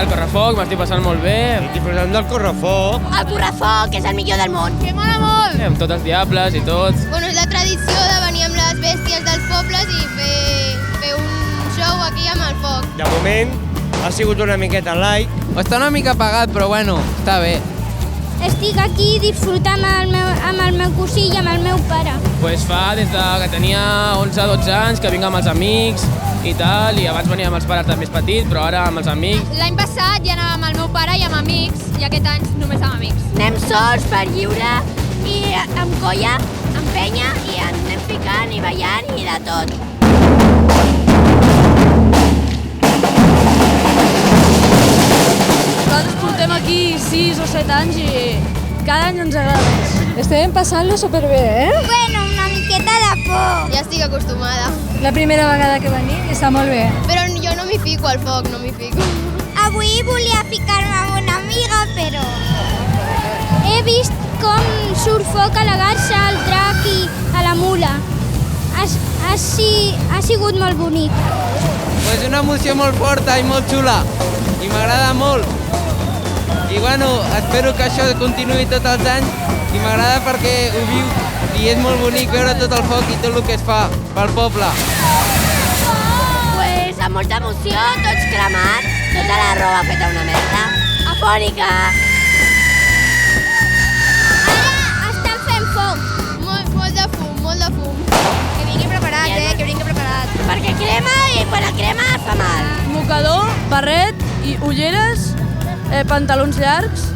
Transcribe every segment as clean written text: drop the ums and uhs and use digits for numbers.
al correfoc, m'estic passant molt bé. Estic disfrutant del correfoc. El correfoc és el millor del món. Que mola molt! Amb tots els diables i tots. Bueno, és la tradició de venir amb les bèsties dels pobles i fer un show aquí amb el foc. De moment ha sigut una miqueta light. Està una mica apagat, però bueno, està bé. Estic aquí disfrutant amb el meu cosí i amb el meu pare. Pues fa des que tenia 11-12 anys que vinc amb els amics i tal, i abans venia amb els pares de més petit, però ara amb els amics. L'any passat ja anàvem amb el meu pare i amb amics, i aquest any només amb amics. Anem sols per lliure i amb colla, amb penya, i anem ficant i ballant i de tot. Nosaltres portem aquí 6 o 7 anys i cada any ens agrada més. Estem passant-lo superbé, Bueno, una miqueta de por. Ja estic acostumada. La primera vegada que venim està molt bé. Però jo no m'hi fico al foc, no m'hi fico. Avui volia ficar-me amb una amiga, però he vist com surt foc a la garça, al drac i a la mula. Ha sigut molt bonic. Pues una emoció molt forta i molt xula, i m'agrada molt. I bueno, espero que això continuï tots els anys, i m'agrada perquè ho viu, i és molt bonic veure tot el foc i tot el que es fa pel poble. Pues amb molta emoció, tots cremats, tota la roba feta una merda. Afònica! Ara estan fent foc. Molt de fum, molt de fum. Que vingui preparat, que vingui preparat. Perquè crema i quan el crema fa mal. Mocador, barret i ulleres, pantalons llargs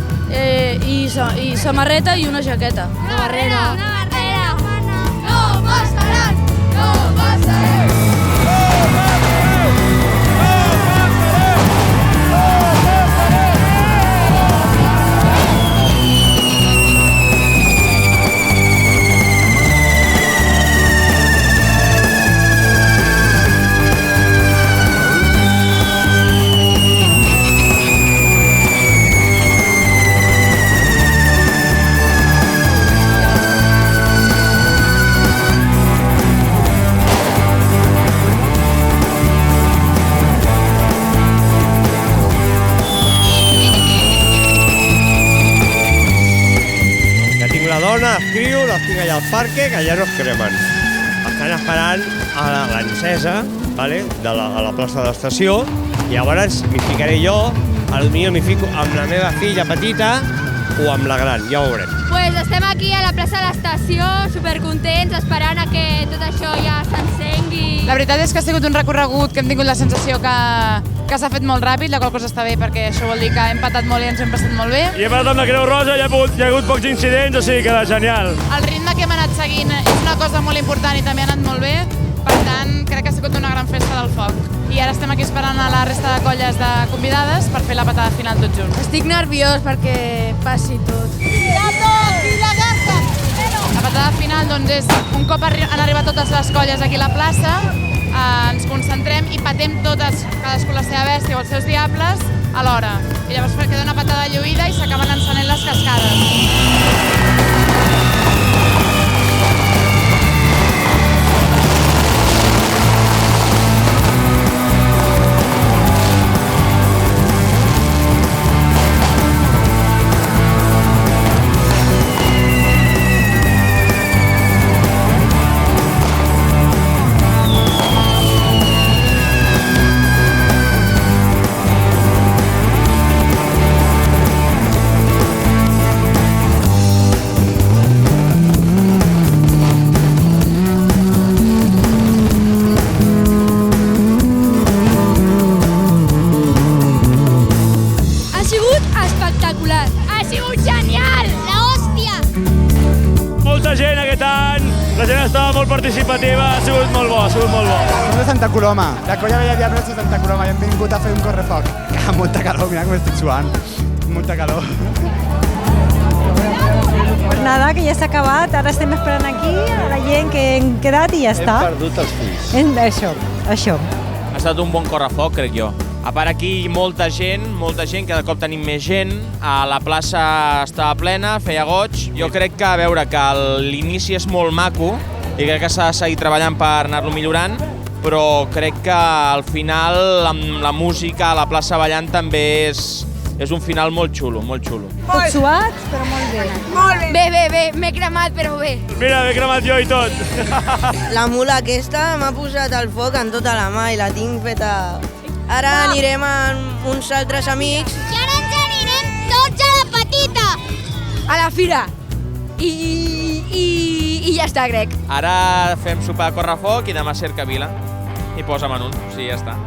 i samarreta i una jaqueta. Una barrera. No passaran, no passarem. Escriu, les tinc allà al parque, que ja no es cremen. Estan esperant a l'encesa, vale? A la plaça de l'estació, i llavors m'hi ficaré jo, potser m'hi fico amb la meva filla petita o amb la gran, ja ho veurem. Pues estem aquí a la plaça de l'estació, supercontents, esperant a que tot això ja s'encengui. La veritat és que ha sigut un recorregut que hem tingut la sensació que s'ha fet molt ràpid, la qual cosa està bé perquè això vol dir que hem patat molt i ens hem passat molt bé. I hem anat amb la Creu Roja, hi ha hagut pocs incidents, o sigui que era genial. El ritme que hem anat seguint és una cosa molt important i també ha anat molt bé, per tant crec que ha sigut una gran festa del foc. I ara estem aquí esperant a la resta de colles de convidades per fer la patada final tots junts. Estic nerviós perquè passi tot. La patada final doncs, és un cop han arribat totes les colles aquí a la plaça, ens concentrem i patem totes, cadascú la seva bèstia o els seus diables, alhora. I llavors queda una patada lluïda i s'acaben encenent les cascades. La gent estava molt participativa, ha sigut molt bo, ha sigut molt bo. Som de Santa Coloma, la colla Vella Diables de Santa Coloma i hem vingut a fer un correfoc. Que molta calor, mira com estic suant. Molta calor. Pues nada, que ja s'ha acabat, ara estem esperant aquí a la gent que hem quedat i ja està. Hem perdut els fills. Això. Ha estat un bon correfoc, crec jo. A part aquí molta gent, cada cop tenim més gent, a la plaça estava plena, feia goig. Jo crec que, a veure, que l'inici és molt maco i crec que s'ha de seguir treballant per anar-lo millorant, però crec que al final, amb la música a la plaça ballant, també és un final molt xulo, molt xulo. Tot suat, però molt bé. Molt bé. Bé, m'he cremat, però bé. Mira, m'he cremat jo i tot. La mula aquesta m'ha posat el foc en tota la mà i la tinc feta. Ara anirem amb uns altres amics. I ara ens anirem tots a la petita. A la fira. I ja està, crec. Ara fem sopar a correfoc i demà cercavila. I posa menú, sí, ja està.